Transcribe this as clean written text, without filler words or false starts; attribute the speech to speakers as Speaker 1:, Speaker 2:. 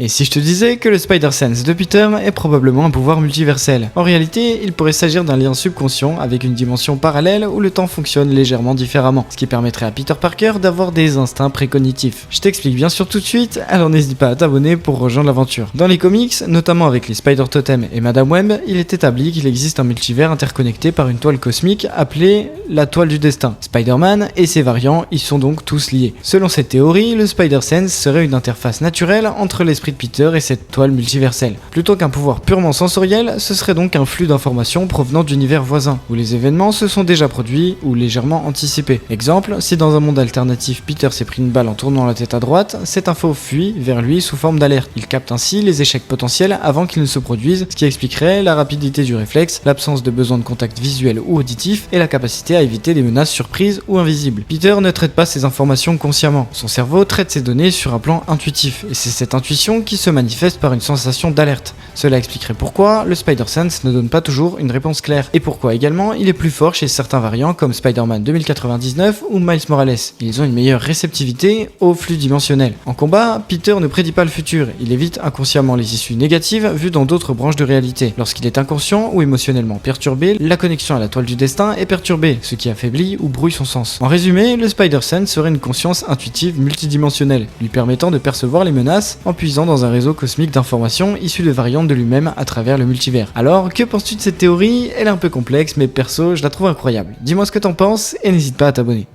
Speaker 1: Et si je te disais que le Spider-Sense de Peter est probablement un pouvoir multiversel? En réalité, il pourrait s'agir d'un lien subconscient avec une dimension parallèle où le temps fonctionne légèrement différemment, ce qui permettrait à Peter Parker d'avoir des instincts précognitifs. Je t'explique bien sûr tout de suite, alors n'hésite pas à t'abonner pour rejoindre l'aventure. Dans les comics, notamment avec les Spider-Totem et Madame Web, il est établi qu'il existe un multivers interconnecté par une toile cosmique appelée la toile du destin. Spider-Man et ses variants y sont donc tous liés. Selon cette théorie, le Spider-Sense serait une interface naturelle entre l'esprit de Peter et cette toile multiverselle. Plutôt qu'un pouvoir purement sensoriel, ce serait donc un flux d'informations provenant d'univers voisins, où les événements se sont déjà produits ou légèrement anticipés. Exemple, si dans un monde alternatif Peter s'est pris une balle en tournant la tête à droite, cette info fuit vers lui sous forme d'alerte. Il capte ainsi les échecs potentiels avant qu'ils ne se produisent, ce qui expliquerait la rapidité du réflexe, l'absence de besoin de contact visuel ou auditif et la capacité à éviter des menaces surprises ou invisibles. Peter ne traite pas ces informations consciemment, son cerveau traite ces données sur un plan intuitif, et c'est cette intuition qui se manifeste par une sensation d'alerte. Cela expliquerait pourquoi le Spider-Sense ne donne pas toujours une réponse claire, et pourquoi également il est plus fort chez certains variants comme Spider-Man 2099 ou Miles Morales. Ils ont une meilleure réceptivité au flux dimensionnel. En combat, Peter ne prédit pas le futur, il évite inconsciemment les issues négatives vues dans d'autres branches de réalité. Lorsqu'il est inconscient ou émotionnellement perturbé, la connexion à la toile du destin est perturbée, ce qui affaiblit ou brouille son sens. En résumé, le Spider-Sense serait une conscience intuitive multidimensionnelle, lui permettant de percevoir les menaces en puisant dans un réseau cosmique d'informations issues de variantes de lui-même à travers le multivers. Alors, que penses-tu de cette théorie? Elle est un peu complexe, mais perso, je la trouve incroyable. Dis-moi ce que t'en penses et n'hésite pas à t'abonner.